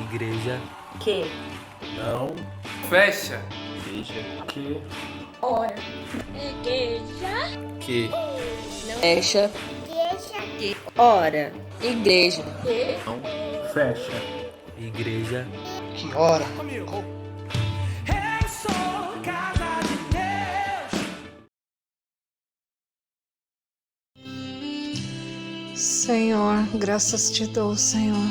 Igreja. Que. Não. Fecha. Igreja. Que. Ora. Igreja. Que. Fecha. Igreja. Que. Ora. Igreja. Que. Não. Fecha. Igreja. Que hora? Eu sou casa de Deus. Senhor, graças te dou, Senhor.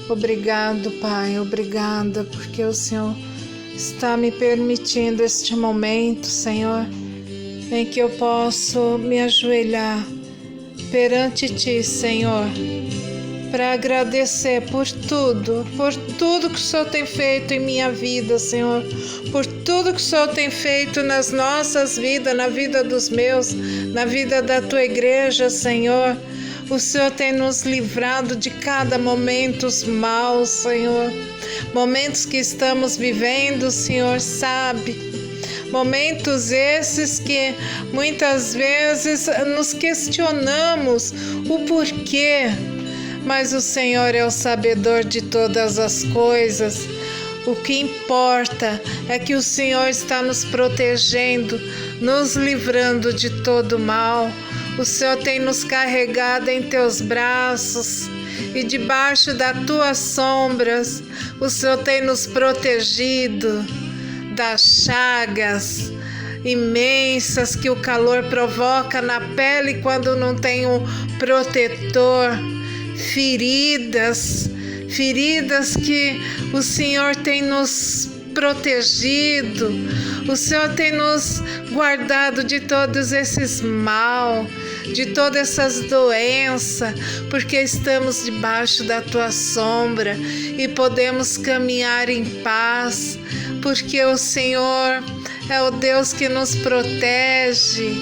Obrigado, Pai, obrigada, porque o Senhor está me permitindo este momento, Senhor, em que eu posso me ajoelhar perante Ti, Senhor, para agradecer por tudo que o Senhor tem feito em minha vida, Senhor, por tudo que o Senhor tem feito nas nossas vidas, na vida dos meus, na vida da Tua igreja, Senhor. O Senhor tem nos livrado de cada momento maus, Senhor. Momentos que estamos vivendo, o Senhor sabe. Momentos esses que muitas vezes nos questionamos o porquê. Mas o Senhor é o sabedor de todas as coisas. O que importa é que o Senhor está nos protegendo, nos livrando de todo mal. O Senhor tem nos carregado em teus braços e debaixo das tuas sombras o Senhor tem nos protegido das chagas imensas que o calor provoca na pele quando não tem um protetor, feridas que o Senhor tem nos protegido. O Senhor tem nos guardado de todos esses mal, de todas essas doenças, porque estamos debaixo da tua sombra e podemos caminhar em paz, porque o Senhor é o Deus que nos protege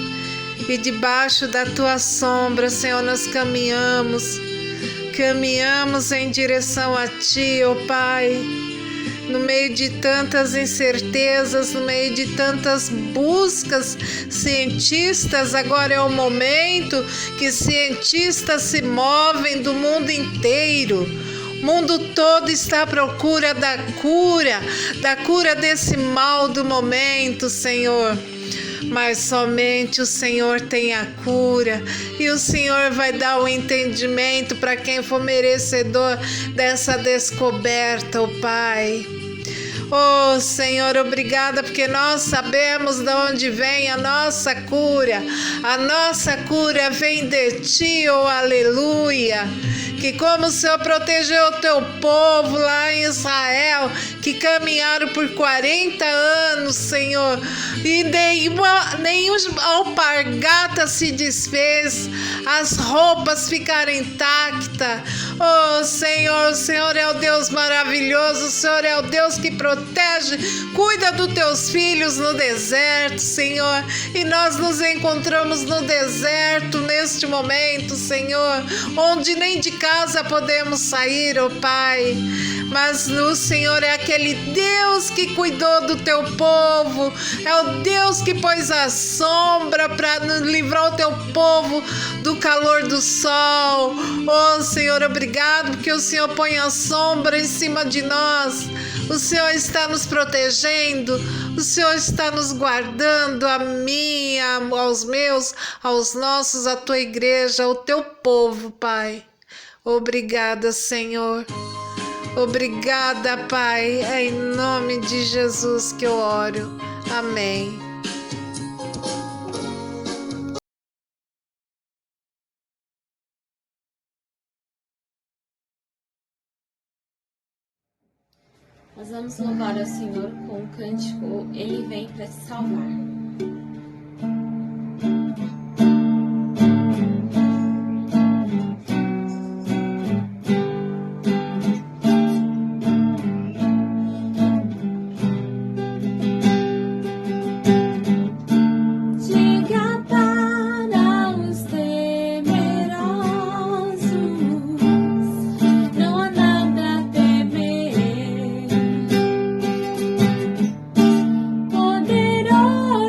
e debaixo da tua sombra, Senhor, nós caminhamos em direção a ti, ó Pai. No meio de tantas incertezas, no meio de tantas buscas cientistas, agora é o momento que cientistas se movem do mundo inteiro. O mundo todo está à procura da cura desse mal do momento, Senhor. Mas somente o Senhor tem a cura e o Senhor vai dar o entendimento para quem for merecedor dessa descoberta, ó Pai. Oh Senhor, obrigada, porque nós sabemos de onde vem a nossa cura. A nossa cura vem de Ti, oh aleluia. Que como o Senhor protegeu o Teu povo lá em Israel, que caminharam por 40 anos, Senhor, e nenhuma alpargata se desfez, as roupas ficaram intactas. Oh Senhor, o Senhor é o Deus maravilhoso, o Senhor é o Deus que protege, cuida dos Teus filhos no deserto, Senhor, e nós nos encontramos no deserto neste momento, Senhor, onde nem de casa podemos sair, ó Pai, mas o Senhor é aquele Deus que cuidou do Teu povo, é o Deus que pôs a sombra para livrar o Teu povo do calor do sol. Oh Senhor, obrigado, porque o Senhor põe a sombra em cima de nós, o Senhor está nos protegendo, o Senhor está nos guardando, a mim, aos meus, aos nossos, a Tua igreja, ao Teu povo, Pai. Obrigada, Senhor. Obrigada, Pai. É em nome de Jesus que eu oro. Amém. Nós vamos louvar ao Senhor com o cântico Ele Vem para Te Salvar. Poderoso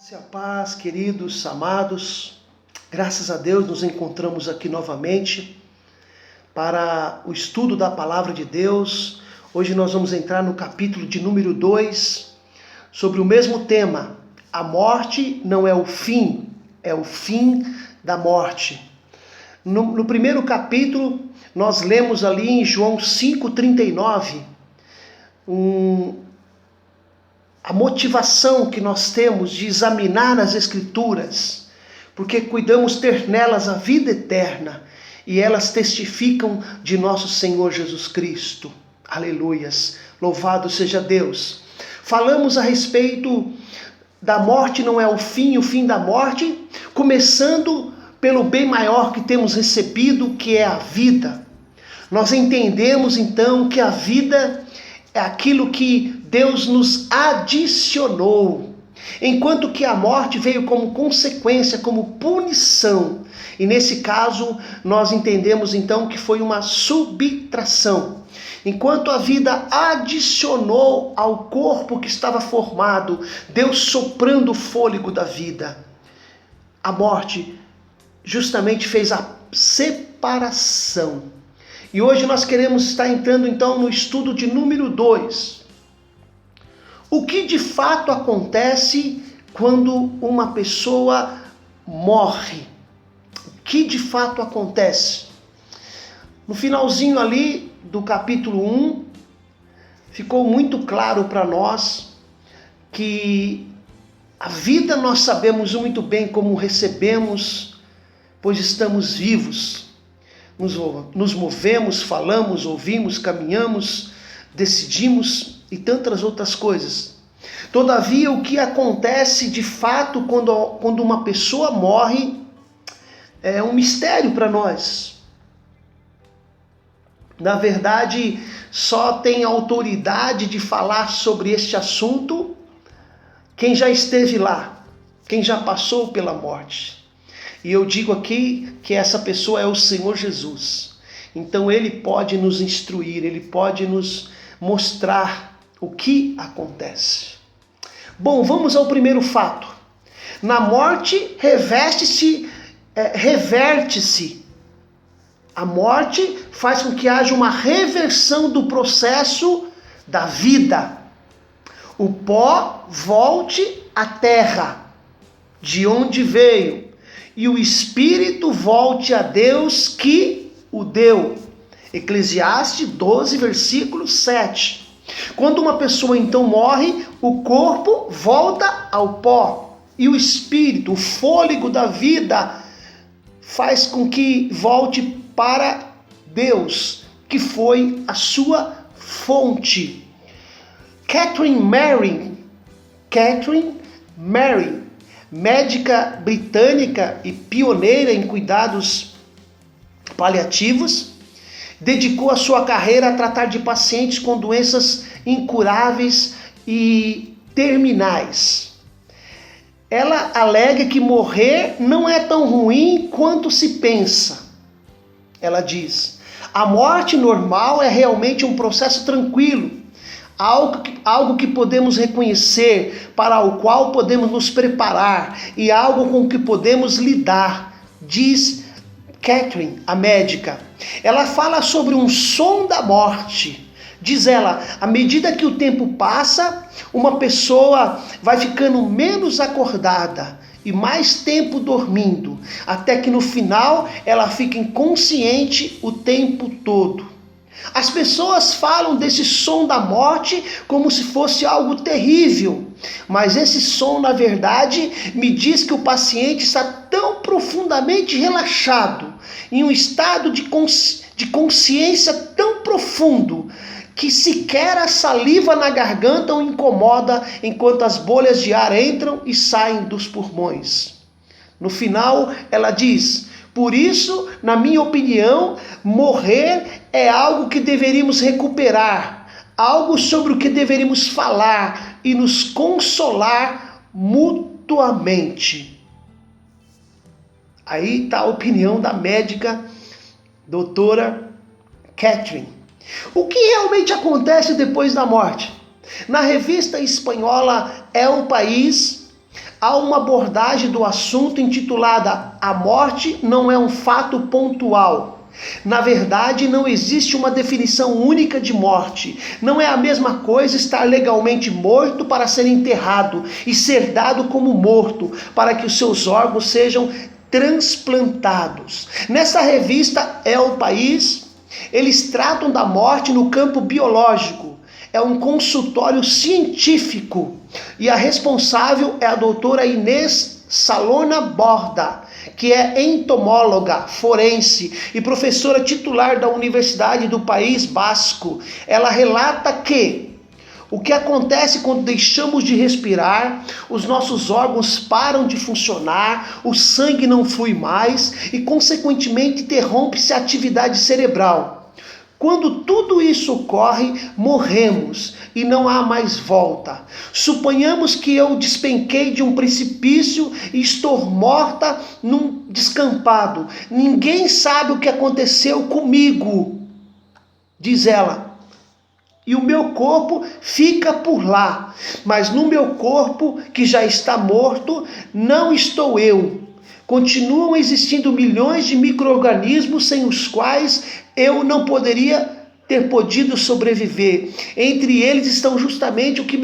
Graça e a paz, queridos, amados, graças a Deus nos encontramos aqui novamente para o estudo da Palavra de Deus. Hoje nós vamos entrar no capítulo de número 2, sobre o mesmo tema: a morte não é o fim, é o fim da morte. No primeiro capítulo, nós lemos ali em João 5,39, a motivação que nós temos de examinar as Escrituras, porque cuidamos ter nelas a vida eterna, e elas testificam de nosso Senhor Jesus Cristo. Aleluias! Louvado seja Deus! Falamos a respeito da morte não é o fim da morte, começando pelo bem maior que temos recebido, que é a vida. Nós entendemos então que a vida é aquilo que Deus nos adicionou, enquanto que a morte veio como consequência, como punição. E nesse caso, nós entendemos então que foi uma subtração. Enquanto a vida adicionou ao corpo que estava formado, Deus soprando o fôlego da vida, a morte justamente fez a separação. E hoje nós queremos estar entrando então no estudo de número 2. O que de fato acontece quando uma pessoa morre? O que de fato acontece? No finalzinho ali do capítulo 1, ficou muito claro para nós que a vida nós sabemos muito bem como recebemos, pois estamos vivos. Nos movemos, falamos, ouvimos, caminhamos, decidimos e tantas outras coisas. Todavia, o que acontece de fato quando uma pessoa morre é um mistério para nós. Na verdade, só tem autoridade de falar sobre este assunto quem já esteve lá, quem já passou pela morte. E eu digo aqui que essa pessoa é o Senhor Jesus. Então Ele pode nos instruir, Ele pode nos mostrar o que acontece. Bom, vamos ao primeiro fato. Na morte reverte-se. A morte faz com que haja uma reversão do processo da vida. O pó volte à terra, de onde veio, e o espírito volte a Deus que o deu. Eclesiastes 12, versículo 7. Quando uma pessoa então morre, o corpo volta ao pó, e o espírito, o fôlego da vida, faz com que volte para Deus, que foi a sua fonte. Catherine Mary, médica britânica e pioneira em cuidados paliativos, dedicou a sua carreira a tratar de pacientes com doenças incuráveis e terminais. Ela alega que morrer não é tão ruim quanto se pensa. Ela diz: a morte normal é realmente um processo tranquilo, algo que podemos reconhecer, para o qual podemos nos preparar e algo com que podemos lidar, diz Catherine, a médica. Ela fala sobre um som da morte. Diz ela, à medida que o tempo passa, uma pessoa vai ficando menos acordada e mais tempo dormindo, até que no final ela fica inconsciente o tempo todo. As pessoas falam desse som da morte como se fosse algo terrível, mas esse som, na verdade, me diz que o paciente está tão profundamente relaxado, em um estado de consciência tão profundo, que sequer a saliva na garganta o incomoda enquanto as bolhas de ar entram e saem dos pulmões. No final, ela diz: por isso, na minha opinião, morrer é algo que deveríamos recuperar, algo sobre o que deveríamos falar e nos consolar mutuamente. Aí está a opinião da médica doutora Catherine. O que realmente acontece depois da morte? Na revista espanhola El País, há uma abordagem do assunto intitulada A Morte Não é um Fato Pontual. Na verdade, não existe uma definição única de morte. Não é a mesma coisa estar legalmente morto para ser enterrado e ser dado como morto para que os seus órgãos sejam transplantados. Nessa revista É o País, eles tratam da morte no campo biológico. É um consultório científico e a responsável é a doutora Inês Salona Borda, que é entomóloga forense e professora titular da Universidade do País Basco. Ela relata que o que acontece quando deixamos de respirar, os nossos órgãos param de funcionar, o sangue não flui mais e, consequentemente, interrompe-se a atividade cerebral. Quando tudo isso ocorre, morremos e não há mais volta. Suponhamos que eu despenquei de um precipício e estou morta num descampado. Ninguém sabe o que aconteceu comigo, diz ela. E o meu corpo fica por lá. Mas no meu corpo, que já está morto, não estou eu. Continuam existindo milhões de micro-organismos sem os quais eu não poderia ter podido sobreviver. Entre eles estão justamente o que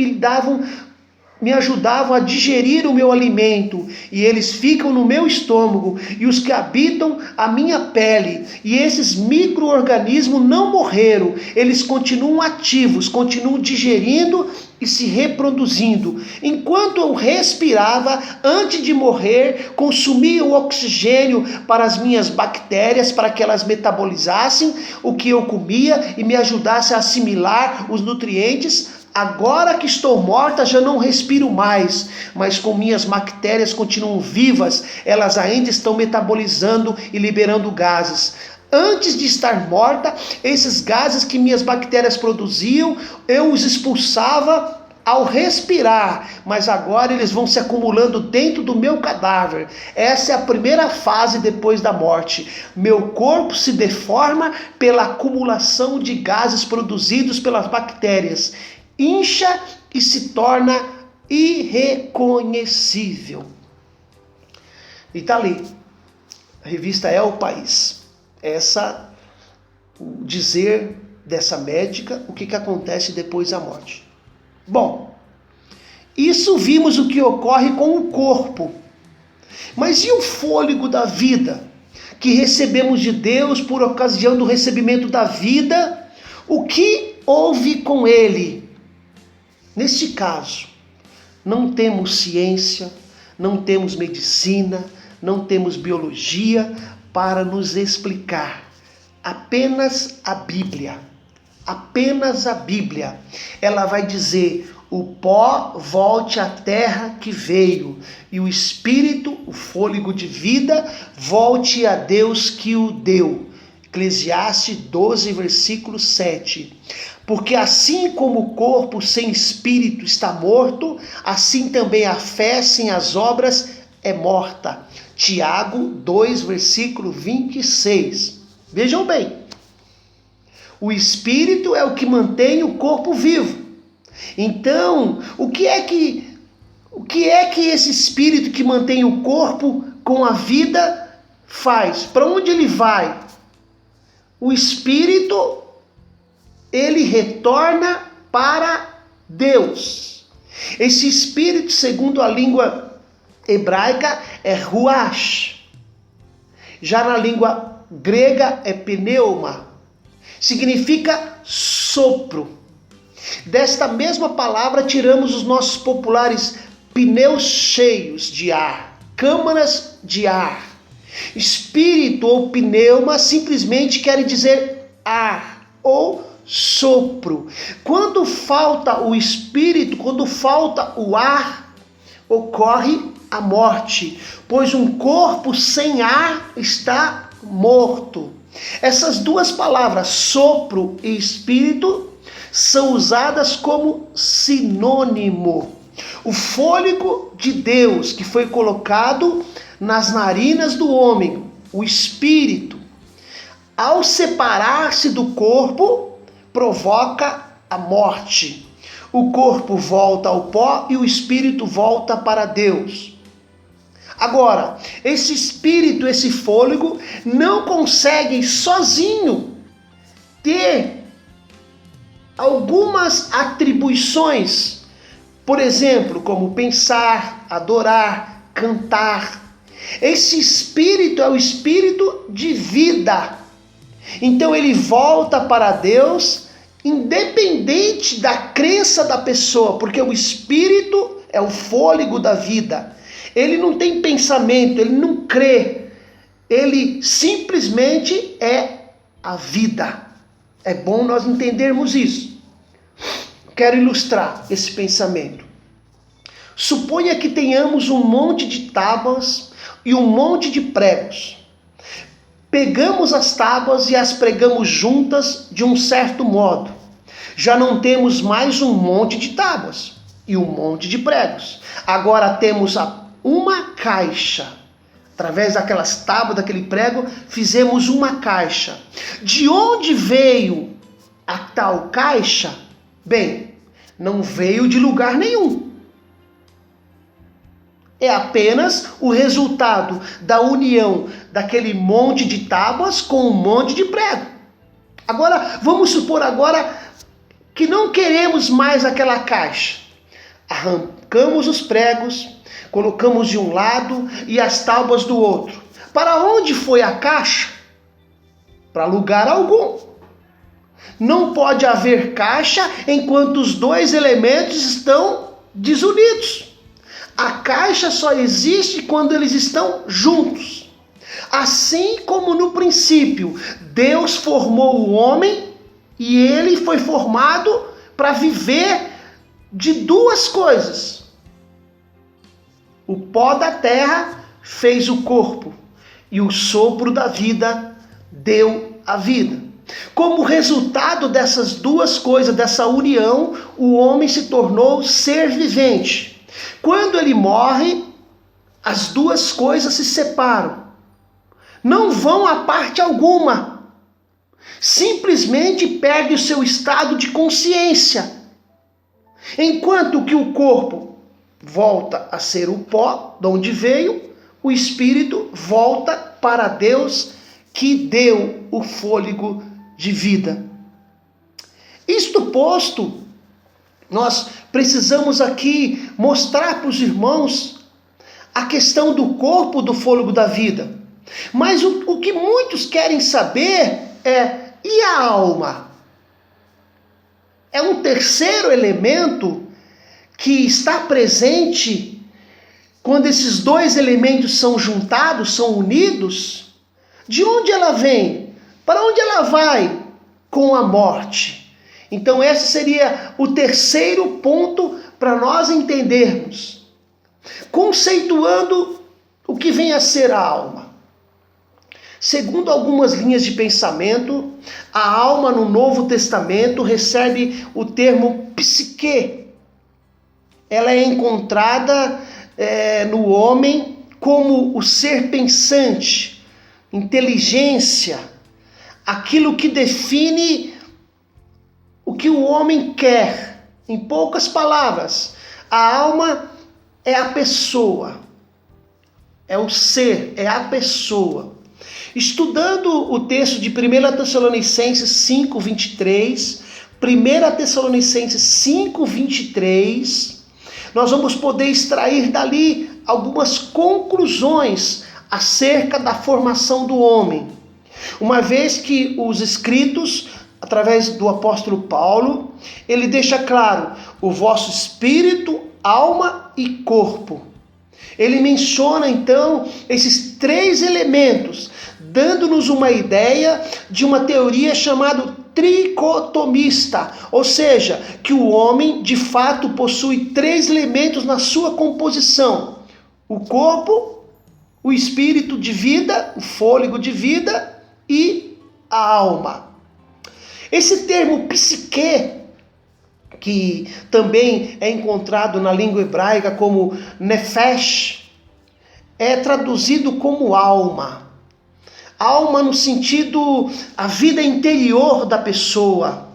me ajudavam a digerir o meu alimento, e eles ficam no meu estômago, e os que habitam a minha pele. E esses micro-organismos não morreram, eles continuam ativos, continuam digerindo e se reproduzindo. Enquanto eu respirava, antes de morrer, consumia o oxigênio para as minhas bactérias, para que elas metabolizassem o que eu comia e me ajudassem a assimilar os nutrientes. Agora que estou morta, já não respiro mais, mas com minhas bactérias continuam vivas, elas ainda estão metabolizando e liberando gases. Antes de estar morta, esses gases que minhas bactérias produziam, eu os expulsava ao respirar, mas agora eles vão se acumulando dentro do meu cadáver. Essa é a primeira fase depois da morte. Meu corpo se deforma pela acumulação de gases produzidos pelas bactérias. Incha e se torna irreconhecível. E está ali, a revista É o País. O dizer dessa médica, o que acontece depois da morte. Bom, isso vimos o que ocorre com o corpo. Mas e o fôlego da vida que recebemos de Deus por ocasião do recebimento da vida? O que houve com ele? Neste caso, não temos ciência, não temos medicina, não temos biologia para nos explicar. Apenas a Bíblia. Apenas a Bíblia. Ela vai dizer: o pó volte à terra que veio, e o espírito, o fôlego de vida, volte a Deus que o deu. Eclesiastes 12, versículo 7. Porque assim como o corpo sem espírito está morto, assim também a fé sem as obras é morta. Tiago 2, versículo 26. Vejam bem, o espírito é o que mantém o corpo vivo. Então, o que é que esse espírito que mantém o corpo com a vida faz? Para onde ele vai? O espírito, ele retorna para Deus. Esse espírito, segundo a língua hebraica, é ruach. Já na língua grega é pneuma. Significa sopro. Desta mesma palavra tiramos os nossos populares pneus cheios de ar, câmaras de ar. Espírito ou pneuma simplesmente quer dizer ar ou sopro. Quando falta o espírito, quando falta o ar, ocorre a morte, pois um corpo sem ar está morto. Essas duas palavras, sopro e espírito, são usadas como sinônimo. O fôlego de Deus que foi colocado nas narinas do homem, o espírito, ao separar-se do corpo, provoca a morte. O corpo volta ao pó e o espírito volta para Deus. Agora, esse espírito, esse fôlego, não consegue sozinho ter algumas atribuições, por exemplo, como pensar, adorar, cantar. Esse espírito é o espírito de vida. Então ele volta para Deus, independente da crença da pessoa, porque o espírito é o fôlego da vida. Ele não tem pensamento, ele não crê. Ele simplesmente é a vida. É bom nós entendermos isso. Quero ilustrar esse pensamento. Suponha que tenhamos um monte de tábuas e um monte de pregos. Pegamos as tábuas e as pregamos juntas de um certo modo. Já não temos mais um monte de tábuas e um monte de pregos. Agora temos uma caixa. Através daquelas tábuas, daquele prego, fizemos uma caixa. De onde veio a tal caixa? Bem, não veio de lugar nenhum. É apenas o resultado da união daquele monte de tábuas com um monte de prego. Agora, vamos supor que não queremos mais aquela caixa. Arrancamos os pregos, colocamos de um lado e as tábuas do outro. Para onde foi a caixa? Para lugar algum. Não pode haver caixa enquanto os dois elementos estão desunidos. A caixa só existe quando eles estão juntos. Assim como no princípio, Deus formou o homem e ele foi formado para viver de duas coisas. O pó da terra fez o corpo e o sopro da vida deu a vida. Como resultado dessas duas coisas, dessa união, o homem se tornou ser vivente. Quando ele morre, as duas coisas se separam. Não vão a parte alguma. Simplesmente perde o seu estado de consciência. Enquanto que o corpo volta a ser o pó, de onde veio, o espírito volta para Deus que deu o fôlego de vida. Isto posto, nós precisamos aqui mostrar para os irmãos a questão do corpo, do fôlego da vida. Mas o que muitos querem saber é, e a alma? É um terceiro elemento que está presente quando esses dois elementos são juntados, são unidos. De onde ela vem? Para onde ela vai com a morte? Então esse seria o terceiro ponto para nós entendermos. Conceituando o que vem a ser a alma. Segundo algumas linhas de pensamento, a alma no Novo Testamento recebe o termo psique. Ela é encontrada no homem como o ser pensante, inteligência, aquilo que define o que o homem quer. Em poucas palavras, a alma é a pessoa, é o ser, é a pessoa. Estudando o texto de 1 Tessalonicenses 5:23, 1 Tessalonicenses 5:23, nós vamos poder extrair dali algumas conclusões acerca da formação do homem. Uma vez que os escritos, através do apóstolo Paulo, ele deixa claro o vosso espírito, alma e corpo. Ele menciona então esses três elementos, dando-nos uma ideia de uma teoria chamada tricotomista, ou seja, que o homem de fato possui três elementos na sua composição: o corpo, o espírito de vida, o fôlego de vida e a alma. Esse termo psique, que também é encontrado na língua hebraica como nefesh, é traduzido como alma. Alma no sentido, a vida interior da pessoa,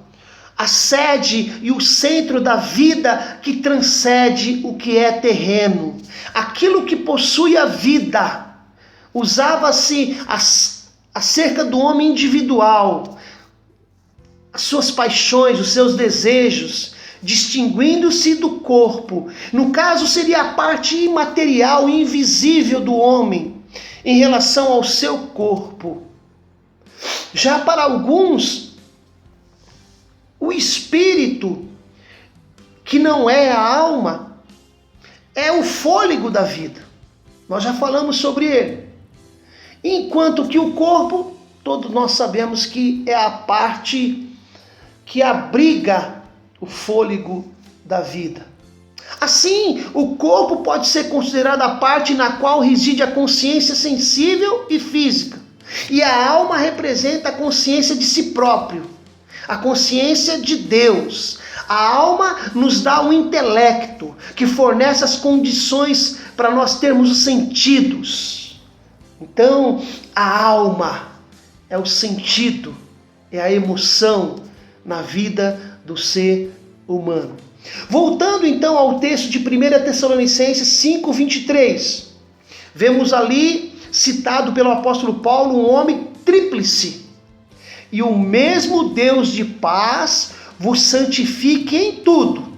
a sede e o centro da vida que transcende o que é terreno. Aquilo que possui a vida. Usava-se acerca do homem individual, as suas paixões, os seus desejos, distinguindo-se do corpo. No caso, seria a parte imaterial e invisível do homem em relação ao seu corpo. Já para alguns, o espírito, que não é a alma, é o fôlego da vida. Nós já falamos sobre ele. Enquanto que o corpo, todos nós sabemos que é a parte que abriga o fôlego da vida. Assim, o corpo pode ser considerado a parte na qual reside a consciência sensível e física. E a alma representa a consciência de si próprio, a consciência de Deus. A alma nos dá um intelecto que fornece as condições para nós termos os sentidos. Então, a alma é o sentido, é a emoção na vida do ser humano. Voltando então ao texto de 1 Tessalonicenses 5:23, vemos ali citado pelo apóstolo Paulo um homem tríplice. E o mesmo Deus de paz vos santifique em tudo,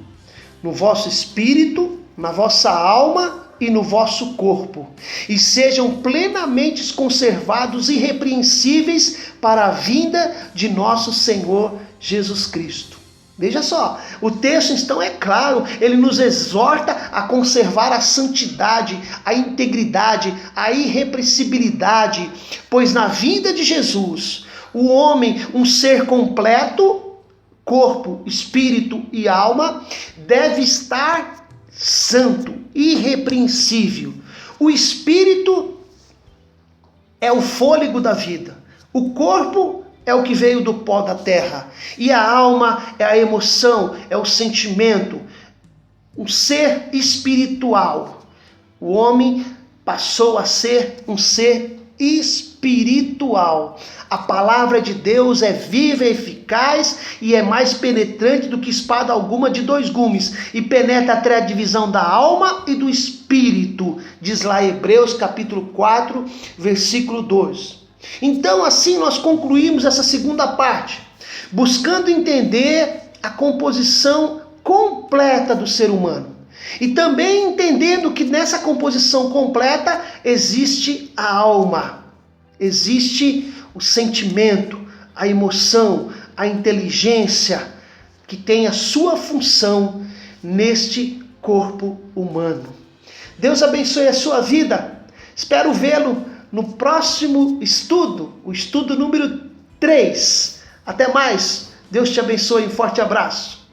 no vosso espírito, na vossa alma e no vosso corpo, e sejam plenamente conservados irrepreensíveis para a vinda de nosso Senhor Jesus Cristo. Veja só, o texto então é claro, ele nos exorta a conservar a santidade, a integridade, a irrepreensibilidade, pois na vinda de Jesus, o homem, um ser completo, corpo, espírito e alma, deve estar santo, irrepreensível. O espírito é o fôlego da vida. O corpo é o que veio do pó da terra. E a alma é a emoção, é o sentimento, um ser espiritual. O homem passou a ser um ser espiritual. A palavra de Deus é viva, é eficaz e é mais penetrante do que espada alguma de dois gumes, e penetra até a divisão da alma e do espírito, diz lá Hebreus capítulo 4, versículo 2. Então assim nós concluímos essa segunda parte, buscando entender a composição completa do ser humano. E também entendendo que nessa composição completa existe a alma, existe o sentimento, a emoção, a inteligência, que tem a sua função neste corpo humano. Deus abençoe a sua vida. Espero vê-lo no próximo estudo, o estudo número 3. Até mais. Deus te abençoe. Um forte abraço.